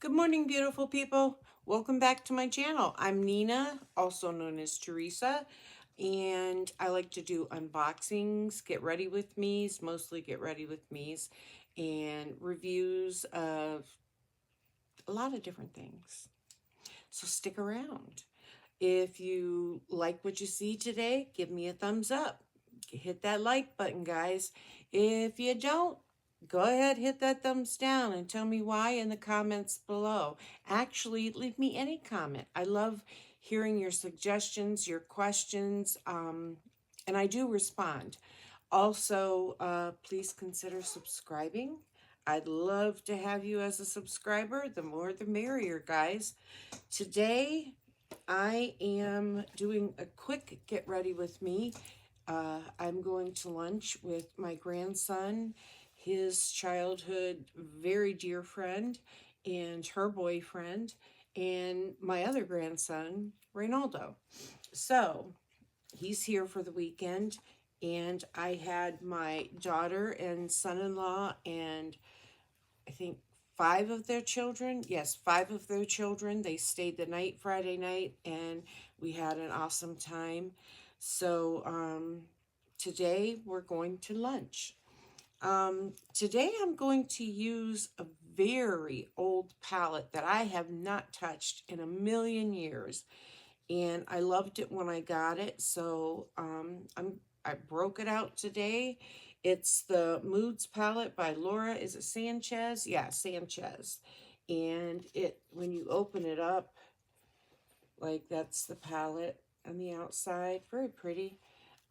Good morning, beautiful people. Welcome back to my channel. I'm Nina, also known as Teresa, and I like to do unboxings, get ready with me's, mostly get ready with me's, and reviews of a lot of different things. So stick around. If you like what you see today, give me a thumbs up. Hit that like button, guys. If you don't, go ahead, hit that thumbs down and tell me why in the comments below. Actually, leave me any comment. I love hearing your suggestions, your questions, and I do respond. Also, please consider subscribing. I'd love to have you as a subscriber. The more the merrier, guys. Today, I am doing a quick get ready with me. I'm going to lunch with my grandson, his childhood very dear friend, and her boyfriend, and my other grandson, Reynaldo. So he's here for the weekend, and I had my daughter and son-in-law and I think five of their children. Yes, five of their children. They stayed the night Friday night, and we had an awesome time. So today we're going to lunch. Today I'm going to use a very old palette that I have not touched in a million years, and I loved it when I got it. So I broke it out today. It's the Moods palette by Laura. Is it Sanchez? Yeah, Sanchez. And it when you open it up, like that's the palette on the outside. Very pretty.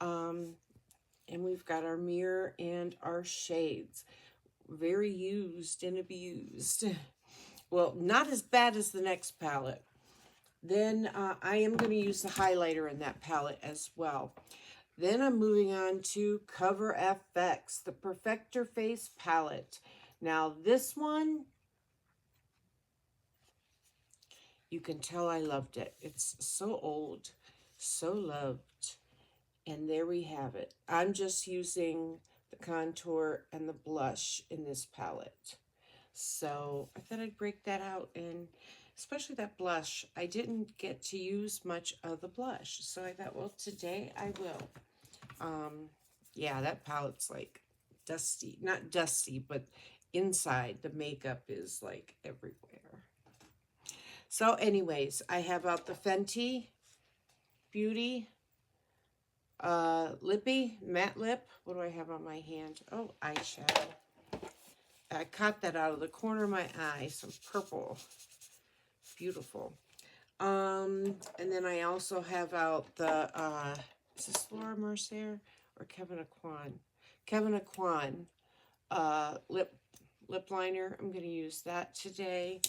Um, and we've got our mirror and our shades. Very used and abused. Well, not as bad as the next palette. Then I am going to use the highlighter in that palette as well. Then I'm moving on to Cover FX, the Perfector Face Palette. Now this one, you can tell I loved it. It's so old, so loved. And there we have it. I'm just using the contour and the blush in this palette. So I thought I'd break that out, and especially that blush. I didn't get to use much of the blush, so I thought, well, today I will. Yeah, that palette's like dusty. Not dusty, but inside the makeup is like everywhere. So anyways, I have out the Fenty Beauty Lippy Matte Lip. What do I have on my hand? Oh, eyeshadow. I caught that out of the corner of my eye. Some purple. Beautiful. And then I also have out the, is this Laura Mercier or Kevin Aquan? Kevin Aquan lip liner. I'm going to use that today,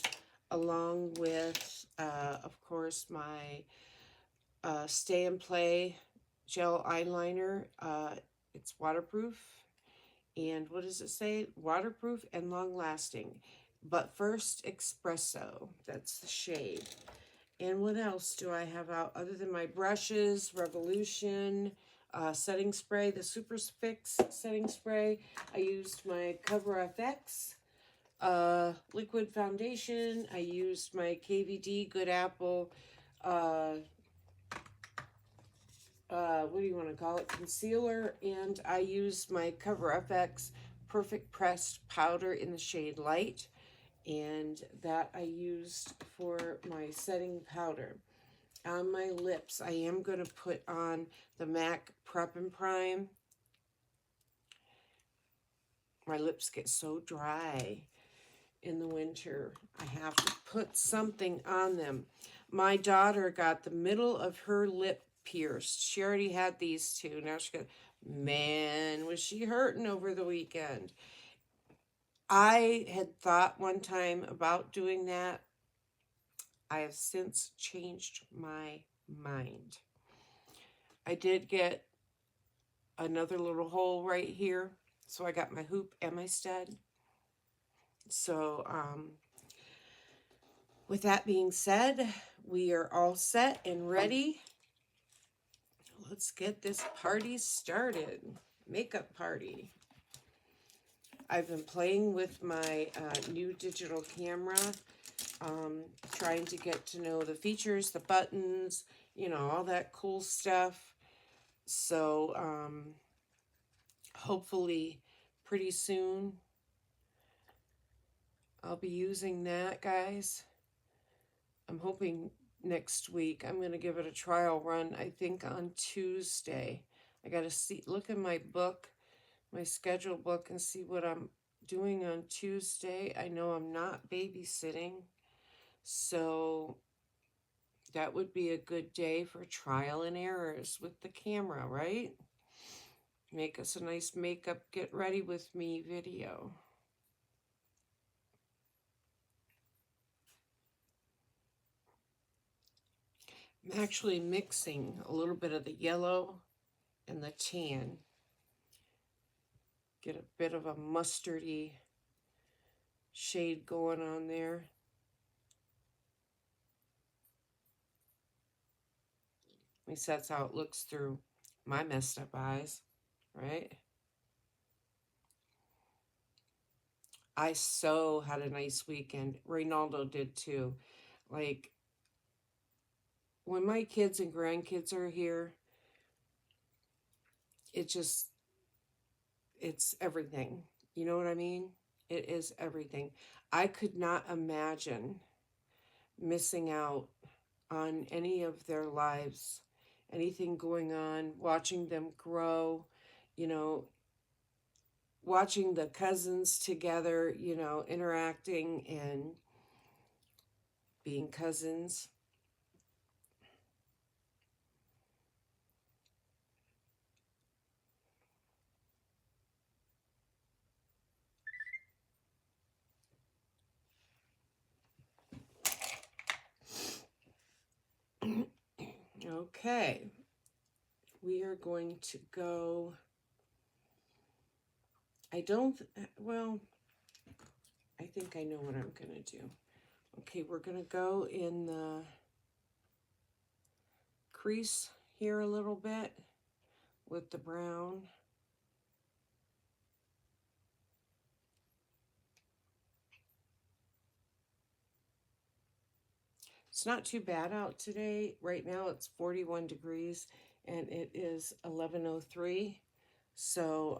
along with, of course, my Stay and Play gel eyeliner. It's waterproof. And what does it say? Waterproof and long lasting. But first, espresso. That's the shade. And what else do I have out other than my brushes? Revolution setting spray, the Super Fix setting spray. I used my Cover FX liquid foundation. I used my KVD Good Apple what do you want to call it, concealer, and I used my Cover FX Perfect Pressed powder in the shade Light, and that I used for my setting powder. On my lips, I am going to put on the MAC Prep and Prime. My lips get so dry in the winter. I have to put something on them. My daughter got the middle of her lip pierced. She already had these two. Now she got, man, was she hurting over the weekend. I had thought one time about doing that. I have since changed my mind. I did get another little hole right here, so I got my hoop and my stud. So, with that being said, we are all set and ready. Let's get this party started. Makeup party. I've been playing with my new digital camera, trying to get to know the features, the buttons, you know, all that cool stuff. So hopefully pretty soon I'll be using that, guys. I'm hoping next week. I'm going to give it a trial run, I think on Tuesday. I got to look in my book, my schedule book, and see what I'm doing on Tuesday. I know I'm not babysitting, so that would be a good day for trial and errors with the camera, right? Make us a nice makeup, get ready with me video. I'm actually mixing a little bit of the yellow and the tan. Get a bit of a mustardy shade going on there. At least that's how it looks through my messed up eyes, right? I so had a nice weekend. Reynaldo did too. Like, when my kids and grandkids are here, it's everything. You know what I mean? It is everything. I could not imagine missing out on any of their lives, anything going on, watching them grow, you know, watching the cousins together, you know, interacting and being cousins. Okay, we are going to go. Well, I think I know what I'm going to do. Okay, we're going to go in the crease here a little bit with the brown. It's not too bad out today. Right now it's 41 degrees and it is 11:03. So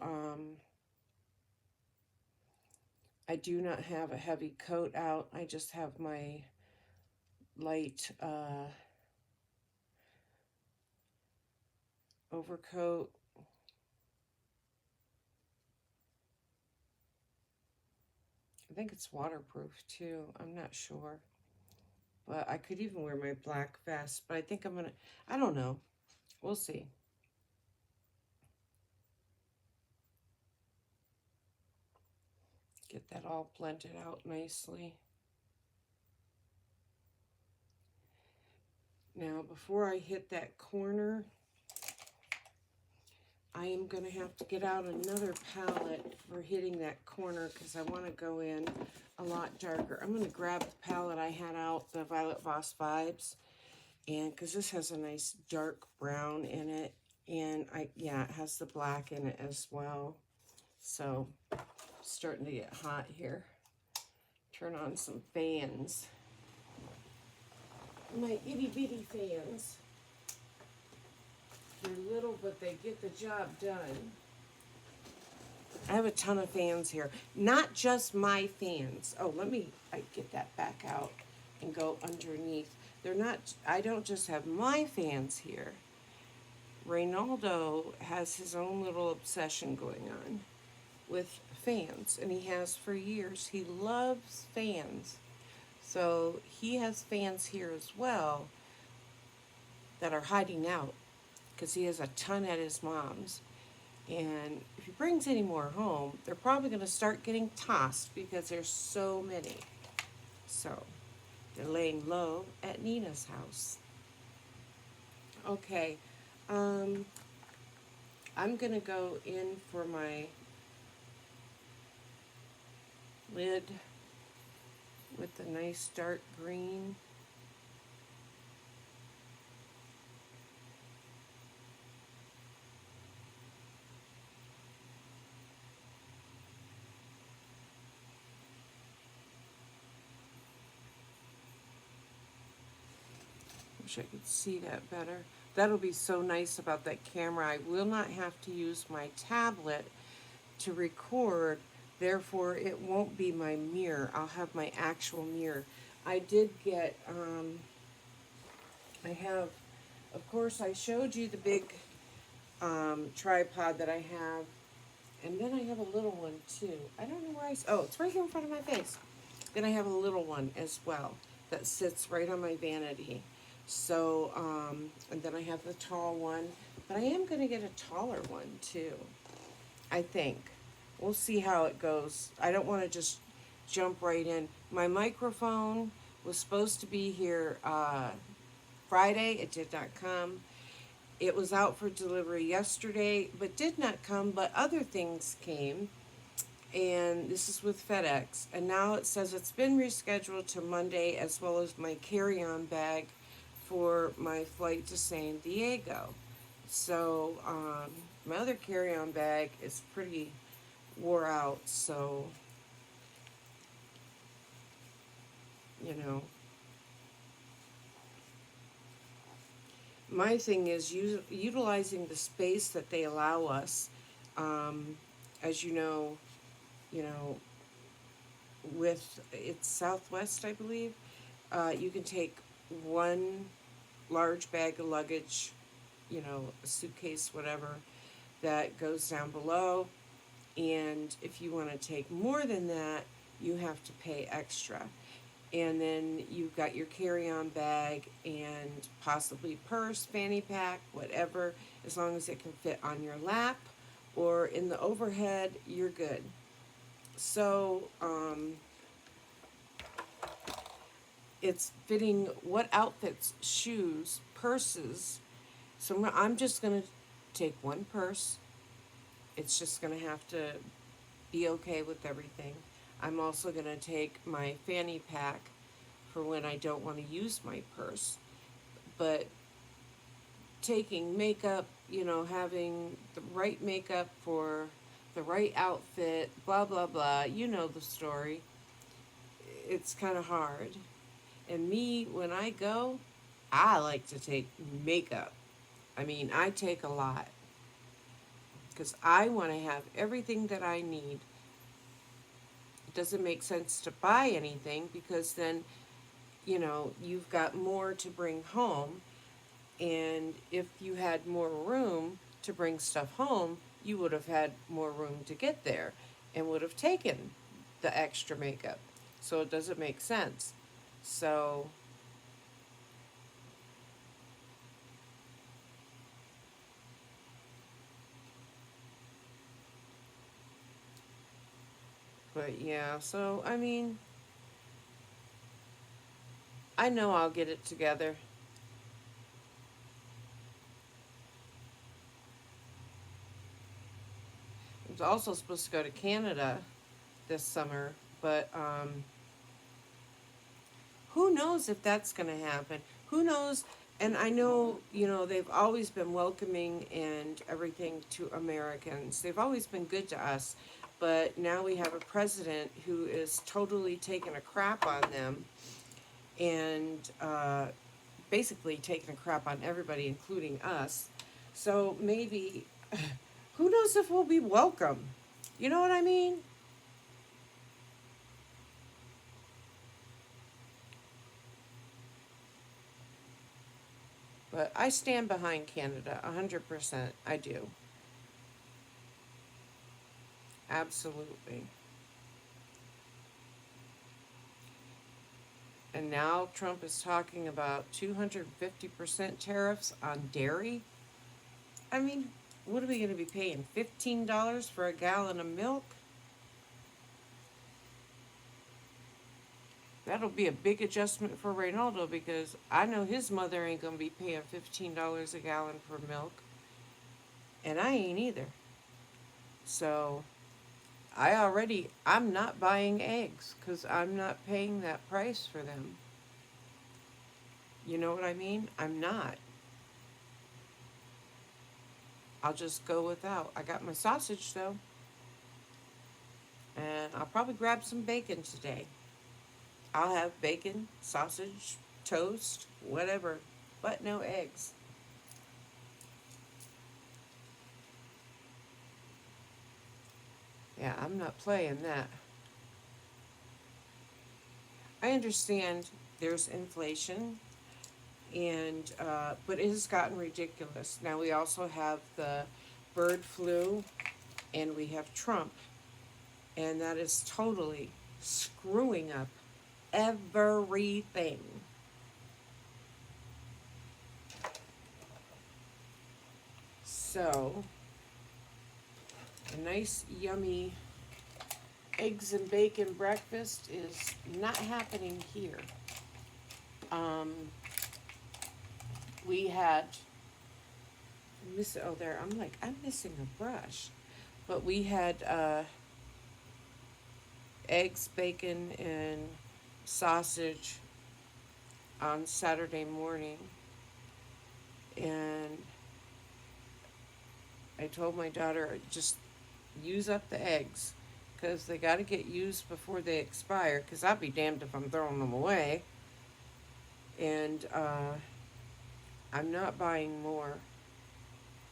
I do not have a heavy coat out. I just have my light overcoat. I think it's waterproof too. I'm not sure. But I could even wear my black vest. But I think I don't know. We'll see. Get that all blended out nicely. Now, before I hit that corner, I am going to have to get out another palette for hitting that corner because I want to go in a lot darker. I'm going to grab the palette I had out, the Violet Voss Vibes, and because this has a nice dark brown in it, and it has the black in it as well. So, starting to get hot here. Turn on some fans. My itty bitty fans. They're little, but they get the job done. I have a ton of fans here. Not just my fans. Oh, I get that back out and go underneath. I don't just have my fans here. Reynaldo has his own little obsession going on with fans, and he has for years. He loves fans. So he has fans here as well that are hiding out because he has a ton at his mom's. And if he brings any more home, they're probably going to start getting tossed because there's so many. So they're laying low at Nina's house. Okay, I'm going to go in for my lid with the nice dark green. Wish I could see that better. That'll be so nice about that camera. I will not have to use my tablet to record, therefore it won't be my mirror. I'll have my actual mirror. I did get, I have, of course, I showed you the big tripod that I have, and then I have a little one too. I don't know where oh, it's right here in front of my face. Then I have a little one as well that sits right on my vanity. So, and then I have the tall one, but I am going to get a taller one too, I think. We'll see how it goes. I don't want to just jump right in. My microphone was supposed to be here Friday. It did not come. It was out for delivery yesterday, but did not come, but other things came. And this is with FedEx. And now it says it's been rescheduled to Monday, as well as my carry-on bag for my flight to San Diego. So my other carry-on bag is pretty wore out, so, you know, my thing is utilizing the space that they allow us. As you know, with it's Southwest, I believe, you can take one large bag of luggage, a suitcase, whatever, that goes down below. And if you want to take more than that, you have to pay extra. And then you've got your carry-on bag and possibly purse, fanny pack, whatever, as long as it can fit on your lap or in the overhead, you're good. So, it's fitting what outfits, shoes, purses. So I'm just going to take one purse. It's just going to have to be okay with everything. I'm also going to take my fanny pack for when I don't want to use my purse. But taking makeup, having the right makeup for the right outfit, blah, blah, blah, you know the story. It's kind of hard. And me, when I go, I like to take makeup. I mean, I take a lot because I want to have everything that I need. It doesn't make sense to buy anything because then, you've got more to bring home. And if you had more room to bring stuff home, you would have had more room to get there and would have taken the extra makeup. So it doesn't make sense. So, but yeah, so I mean, I know I'll get it together. I was also supposed to go to Canada this summer, but who knows if that's going to happen? Who knows? And I know, they've always been welcoming and everything to Americans. They've always been good to us. But now we have a president who is totally taking a crap on them and basically taking a crap on everybody, including us. So maybe, who knows if we'll be welcome? You know what I mean? But I stand behind Canada 100%. I do. Absolutely. And now Trump is talking about 250% tariffs on dairy. I mean, what are we going to be paying? $15 for a gallon of milk? That'll be a big adjustment for Reynaldo because I know his mother ain't going to be paying $15 a gallon for milk. And I ain't either. So I'm not buying eggs because I'm not paying that price for them. You know what I mean? I'm not. I'll just go without. I got my sausage though. And I'll probably grab some bacon today. I'll have bacon, sausage, toast, whatever. but no eggs. Yeah, I'm not playing that. I understand there's inflation, and but it has gotten ridiculous. Now we also have the bird flu, and we have Trump, and that is totally screwing up everything. So, a nice, yummy eggs and bacon breakfast is not happening here. Um, we had oh there I'm missing a brush, but we had eggs, bacon, and sausage on Saturday morning, and I told my daughter just use up the eggs because they got to get used before they expire. Because I'll be damned if I'm throwing them away, and I'm not buying more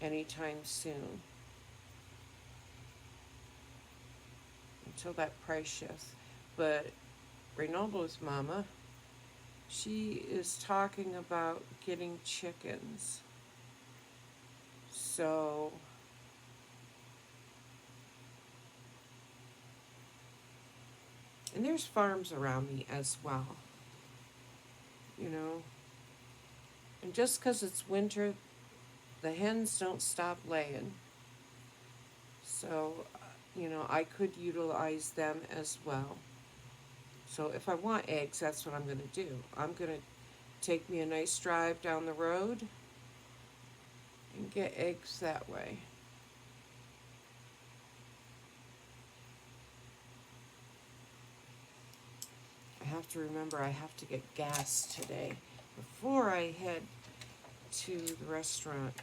anytime soon until that price shifts. But Reynaldo's mama, she is talking about getting chickens. So and there's farms around me as well, you know. And just because it's winter, the hens don't stop laying. So, I could utilize them as well. So if I want eggs, that's what I'm going to do. I'm going to take me a nice drive down the road and get eggs that way. I have to remember I have to get gas today before I head to the restaurant.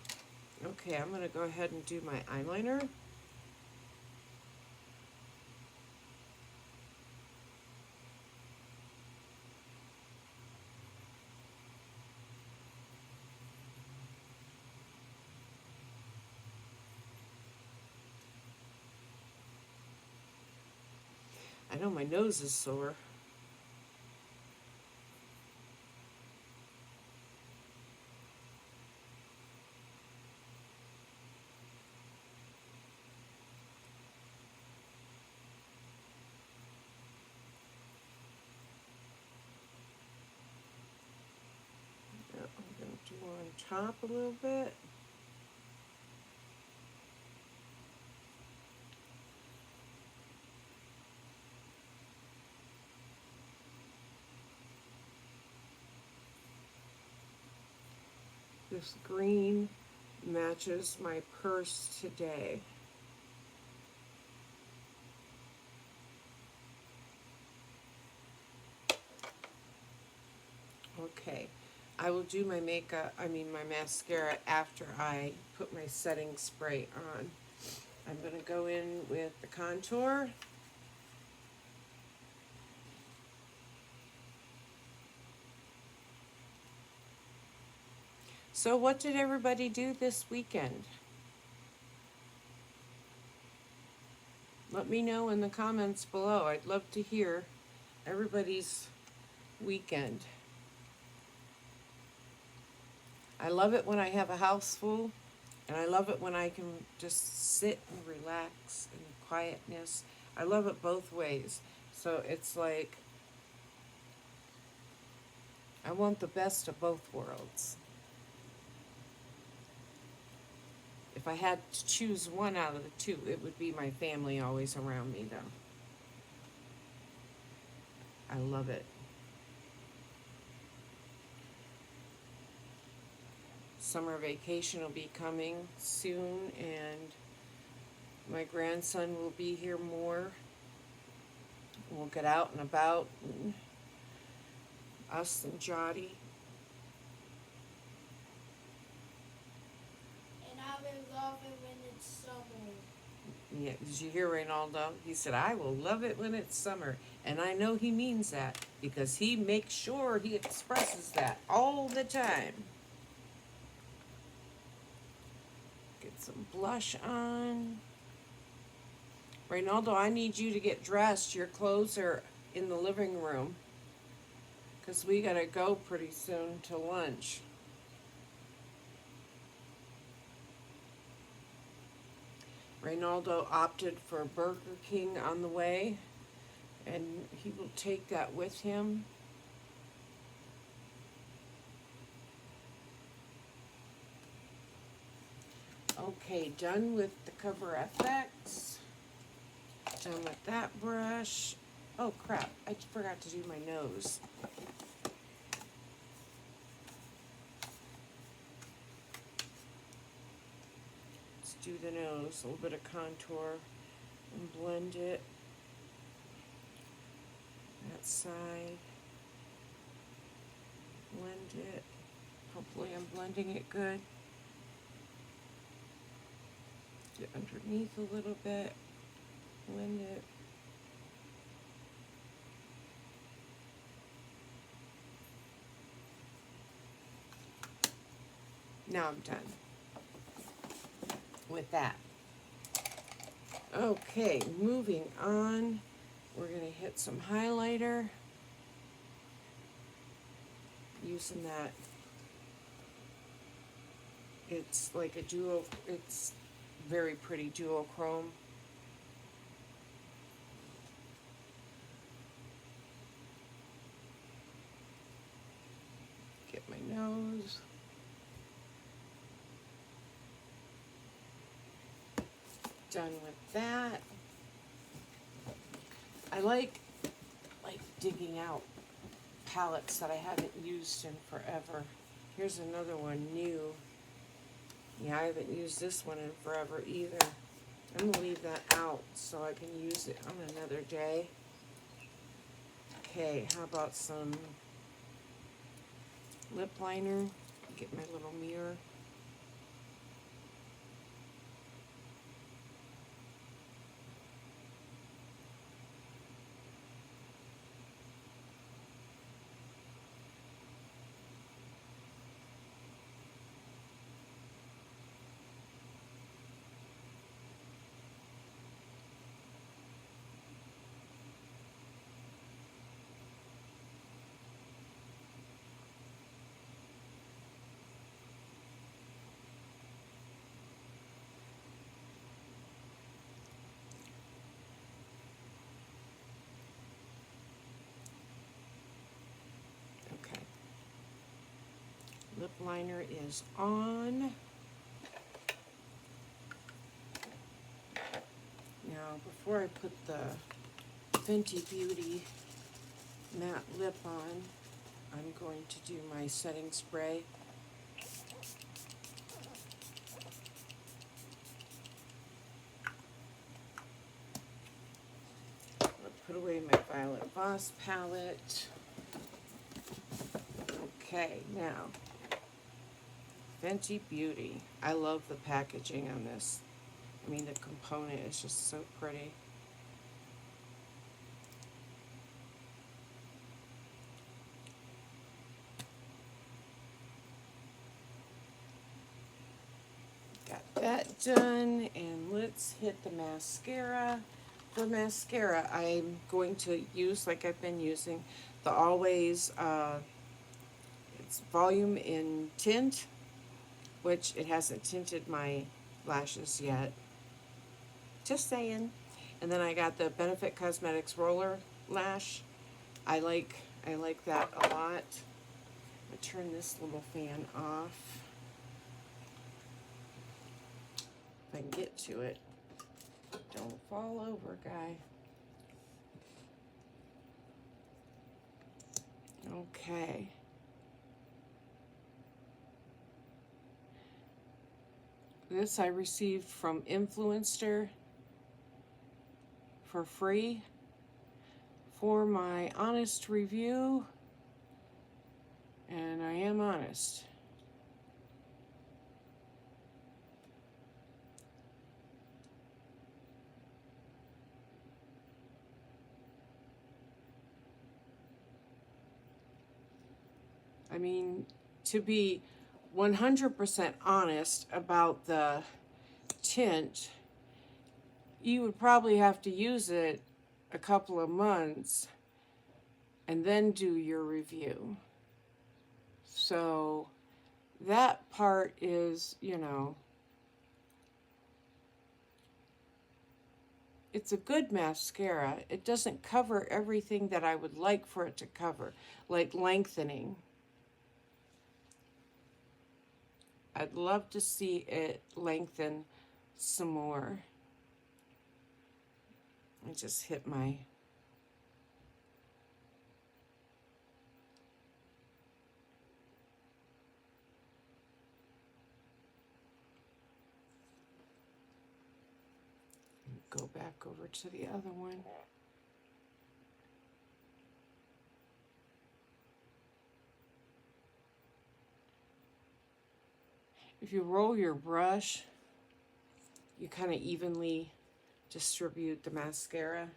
Okay, I'm going to go ahead and do my eyeliner. I know my nose is sore. I'm going to do on top a little bit. This green matches my purse today. Okay, I will do my my mascara after I put my setting spray on. I'm going to go in with the contour. So what did everybody do this weekend? Let me know in the comments below. I'd love to hear everybody's weekend. I love it when I have a house full, and I love it when I can just sit and relax in quietness. I love it both ways. So it's like I want the best of both worlds. If I had to choose one out of the two, it would be my family always around me, though. I love it. Summer vacation will be coming soon, and my grandson will be here more. We'll get out and about, and us and Jotty. And I will love it when it's summer. Yeah, did you hear Reynaldo? He said, I will love it when it's summer. And I know he means that because he makes sure he expresses that all the time. some blush on. Reynaldo, I need you to get dressed. Your clothes are in the living room because we gotta go pretty soon to lunch. Reynaldo opted for Burger King on the way, and he will take that with him. Okay, done with the Cover FX. Done with that brush. Oh crap, I forgot to do my nose. Let's do the nose, a little bit of contour and blend it. That side. Blend it. Hopefully I'm blending it good. Get underneath a little bit. Blend it. Now I'm done with that. Okay, moving on. We're going to hit some highlighter. Using that. It's like a it's very pretty duochrome. Get my nose. Done with that. I like digging out palettes that I haven't used in forever. Here's another one, new. Yeah, I haven't used this one in forever either. I'm gonna leave that out so I can use it on another day. Okay, how about some lip liner? Get my little mirror. Okay. Lip liner is on. Now, before I put the Fenty Beauty matte lip on, I'm going to do my setting spray. I'll put away my Violet Voss palette. Okay, now, Fenty Beauty. I love the packaging on this. I mean, the component is just so pretty. Got that done, and let's hit the mascara. For mascara, I'm going to use, like I've been using, the Always, it's volume in tint, which it hasn't tinted my lashes yet. Just saying. And then I got the Benefit Cosmetics Roller Lash. I like that a lot. I'm gonna turn this little fan off. If I can get to it. Don't fall over, guy. Okay. This I received from Influencer for free for my honest review, and I am honest. I mean, to be 100% honest about the tint, you would probably have to use it a couple of months and then do your review. So that part is, it's a good mascara. It doesn't cover everything that I would like for it to cover, like lengthening. I'd love to see it lengthen some more. I just hit my go back over to the other one. If you roll your brush, you kind of evenly distribute the mascara.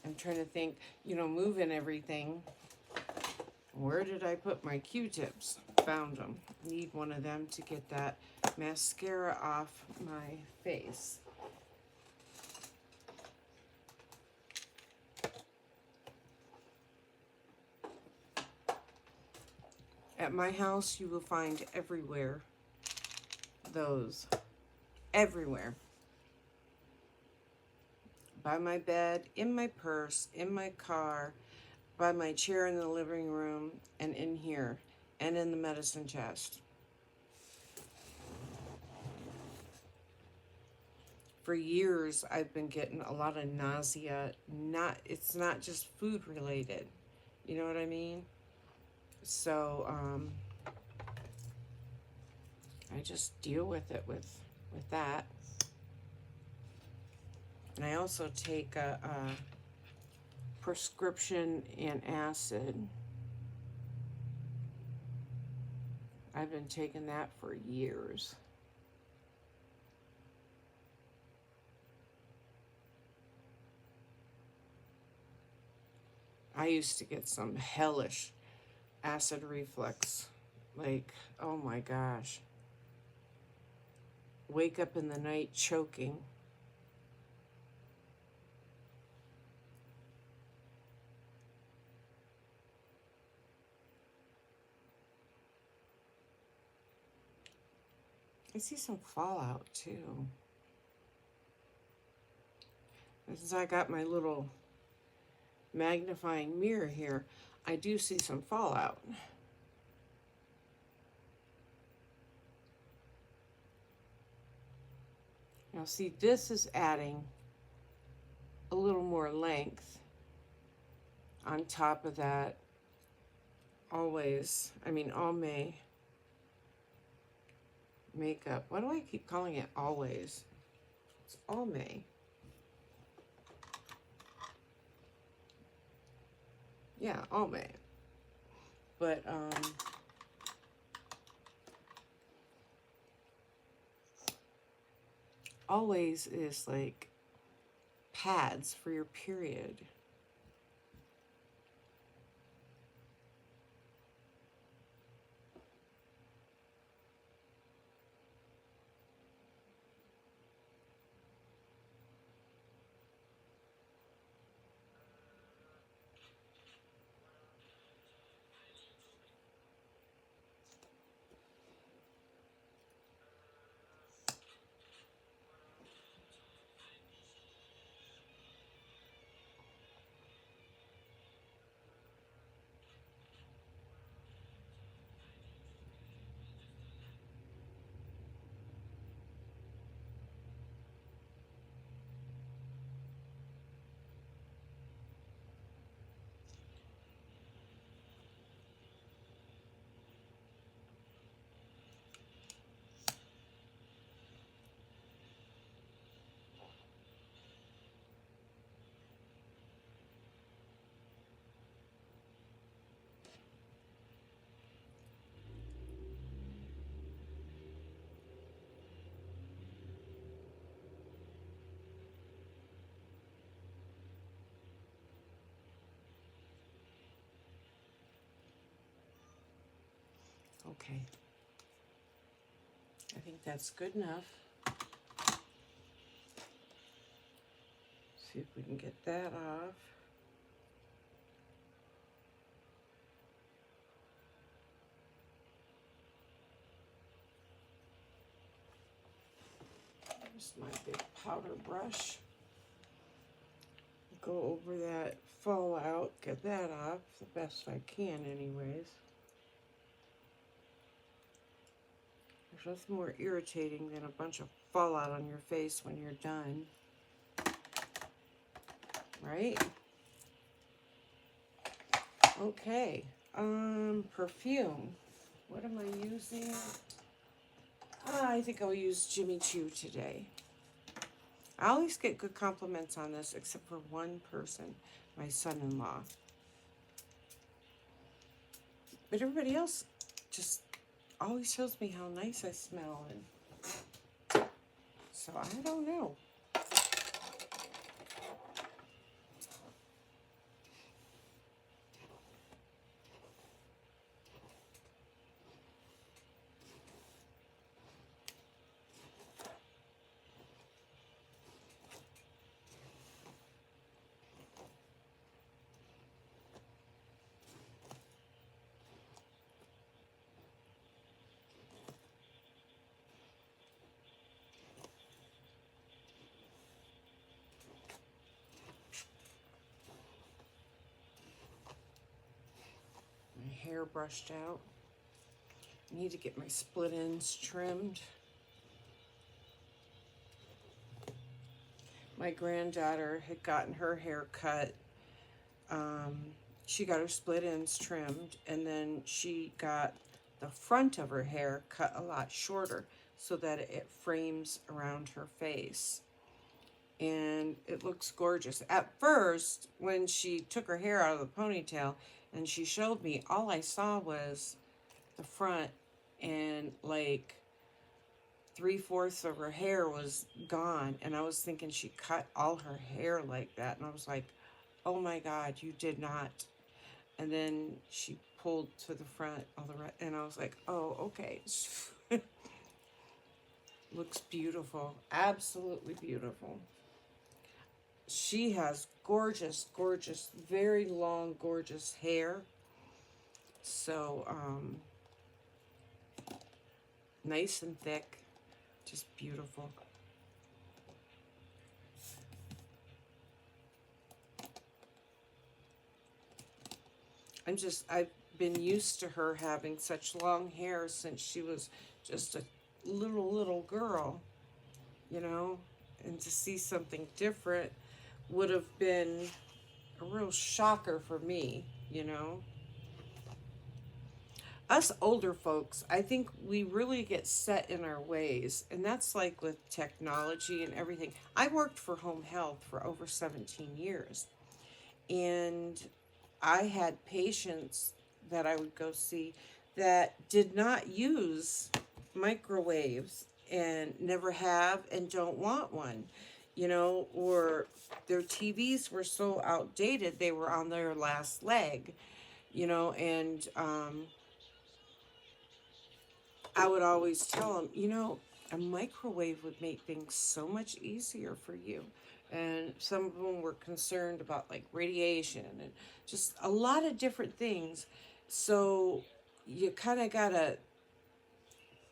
I'm trying to think, moving everything. Where did I put my Q-tips? Found them. Need one of them to get that mascara off my face. At my house, you will find everywhere those. Everywhere. By my bed, in my purse, in my car, by my chair in the living room, and in here, and in the medicine chest. For years, I've been getting a lot of nausea. It's not just food related. You know what I mean? So, I just deal with it with that. And I also take a prescription antacid. I've been taking that for years. I used to get some hellish acid reflux. Like, oh my gosh. Wake up in the night choking. I see some fallout too. Since I got my little magnifying mirror here, I do see some fallout. Now see, this is adding a little more length on top of that always, all makeup. Why do I keep calling it always? It's Almay. Yeah, Almay. But always is like pads for your period. Okay. I think that's good enough. See if we can get that off. Here's my big powder brush. Go over that fallout, get that off the best I can anyways. There's nothing more irritating than a bunch of fallout on your face when you're done. Right? Okay. Perfume. What am I using? I think I'll use Jimmy Choo today. I always get good compliments on this, except for one person, my son-in-law. But everybody else just always tells me how nice I smell, and so I don't know. My hair brushed out. I need to get my split ends trimmed. My granddaughter had gotten her hair cut. She got her split ends trimmed, and then she got the front of her hair cut a lot shorter so that it frames around her face. And it looks gorgeous. At first, when she took her hair out of the ponytail and she showed me, all I saw was the front, and like 3/4 of her hair was gone. And I was thinking she cut all her hair like that. And I was like, oh my God, you did not. And then she pulled to the front all the rest, and I was like, oh, okay. Looks beautiful. Absolutely beautiful. She has gorgeous, gorgeous, very long, gorgeous hair. So, nice and thick. Just beautiful. I've been used to her having such long hair since she was just a little girl, you know, and to see something different would have been a real shocker for me, you know. Us older folks, I think we really get set in our ways, and that's like with technology and everything. I worked for home health for over 17 years, and I had patients that I would go see that did not use microwaves and never have and don't want one, you know, or their TVs were so outdated they were on their last leg, you know, and I would always tell them, you know, a microwave would make things so much easier for you. And some of them were concerned about like radiation and just a lot of different things. So you kind of got to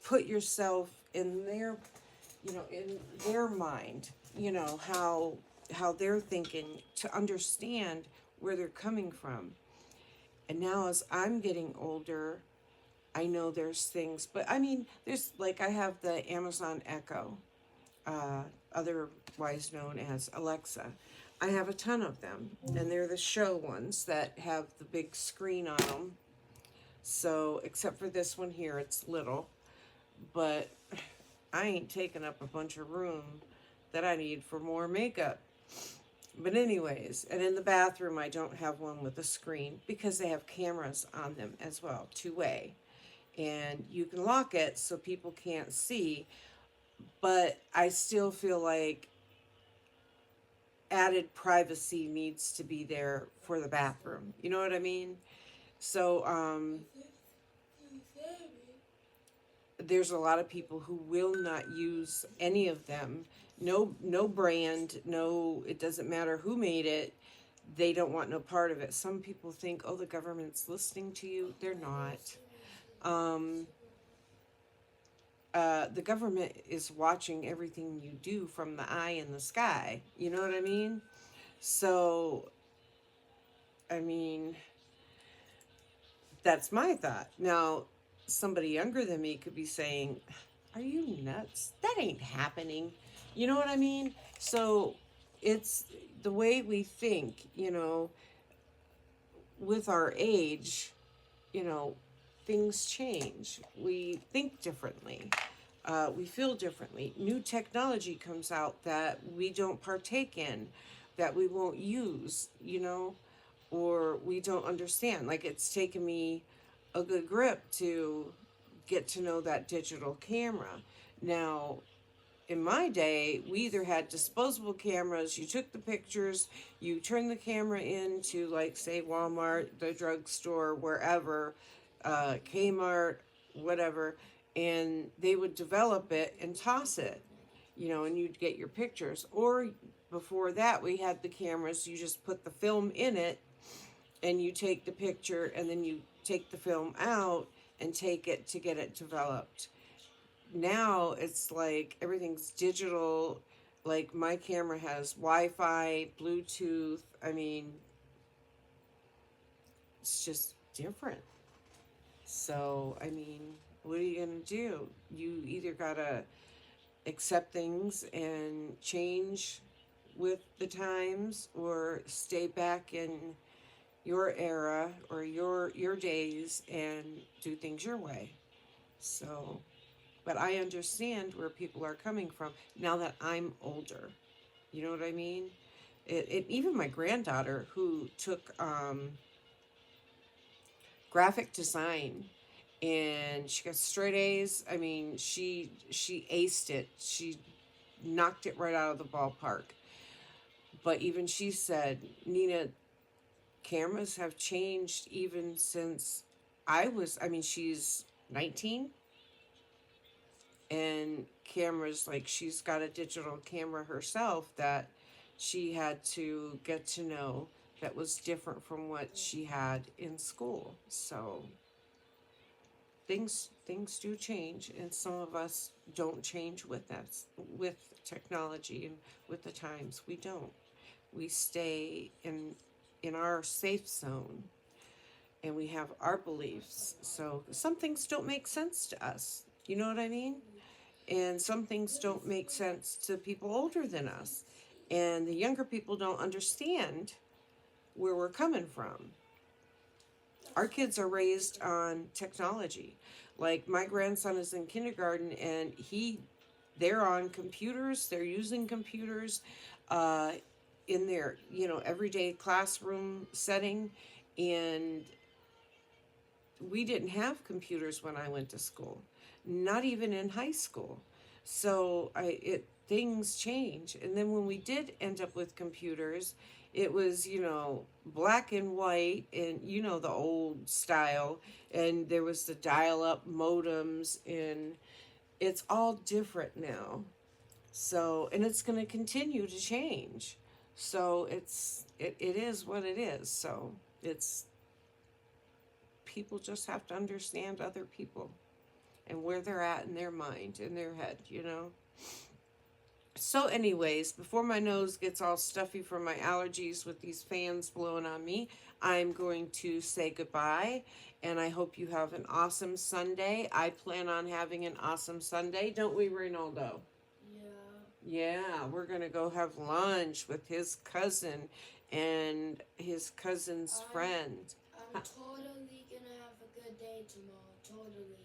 put yourself in their, you know, in their mind, you know, how they're thinking to understand where they're coming from. And now as I'm getting older, I know there's things, but I mean, there's like I have the Amazon Echo, uh, otherwise known as Alexa. I have a ton of them, and they're the show ones that have the big screen on them. So, except for this one here, it's little, but I ain't taking up a bunch of room that I need for more makeup. But anyways, and in the bathroom, I don't have one with a screen because they have cameras on them as well, two-way. And you can lock it so people can't see, but I still feel like added privacy needs to be there for the bathroom. You know what I mean? So, there's a lot of people who will not use any of them. No brand, no, it doesn't matter who made it. They don't want no part of it. Some people think, oh, the government's listening to you. They're not. Um, the government is watching everything you do from the eye in the sky. You know what I mean? So, I mean, that's my thought. Now, somebody younger than me could be saying, are you nuts? That ain't happening. You know what I mean? So, it's the way we think, with our age, you know, things change. We think differently. We feel differently. New technology comes out that we don't partake in, that we won't use, or we don't understand. Like it's taken me a good grip to get to know that digital camera. Now, in my day, we either had disposable cameras, you took the pictures, you turned the camera into, like, say, Walmart, the drugstore, wherever, Kmart, whatever, and they would develop it and toss it, and you'd get your pictures. Or before that, we had the cameras, you just put the film in it and you take the picture and then you take the film out and take it to get it developed. Now it's like everything's digital. Like my camera has Wi-Fi, Bluetooth. I mean, it's just different. So, I mean, what are you going to do? You either got to accept things and change with the times or stay back in your era or your days and do things your way. So, but I understand where people are coming from now that I'm older. You know what I mean? Even my granddaughter, who took graphic design, and she got straight A's. I mean, she aced it. She knocked it right out of the ballpark. But even she said, Nina, cameras have changed even since I was. I mean, she's 19, and cameras, like she's got a digital camera herself that she had to get to know, that was different from what she had in school. So things do change, and some of us don't change with us, with technology and with the times. We don't. We stay in our safe zone, and we have our beliefs. So some things don't make sense to us. You know what I mean? And some things don't make sense to people older than us. And the younger people don't understand where we're coming from. Our kids are raised on technology. Like my grandson is in kindergarten, and they're on computers, they're using computers uh, in their, everyday classroom setting. And we didn't have computers when I went to school, not even in high school. So things change. And then when we did end up with computers, it was, black and white, and the old style, and there was the dial-up modems, and it's all different now. So, and it's going to continue to change. So it is what it is. So it's people just have to understand other people and where they're at in their mind, in their head. So, anyways, before my nose gets all stuffy from my allergies with these fans blowing on me, I'm going to say goodbye, and I hope you have an awesome Sunday. I plan on having an awesome Sunday, don't we, Reynaldo? Yeah, we're going to go have lunch with his cousin and his cousin's friend. I'm totally gonna have a good day tomorrow. Totally.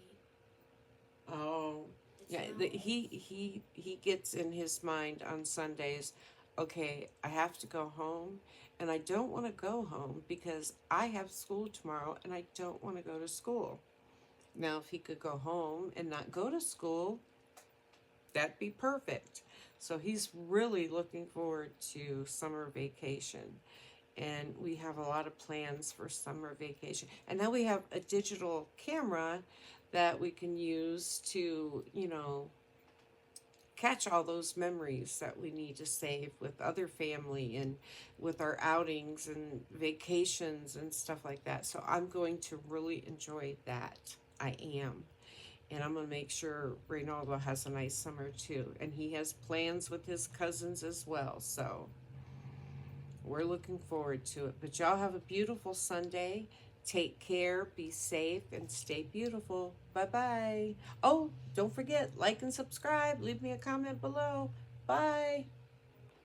Oh, yeah. He gets in his mind on Sundays, okay, I have to go home, and I don't want to go home because I have school tomorrow, and I don't want to go to school. Now, if he could go home and not go to school, that'd be perfect. So he's really looking forward to summer vacation. And we have a lot of plans for summer vacation. And now we have a digital camera that we can use to, catch all those memories that we need to save with other family and with our outings and vacations and stuff like that. So I'm going to really enjoy that. I am. And I'm going to make sure Reynaldo has a nice summer too. And he has plans with his cousins as well. So we're looking forward to it. But y'all have a beautiful Sunday. Take care, be safe, and stay beautiful. Bye bye. Oh, don't forget, like and subscribe. Leave me a comment below. Bye.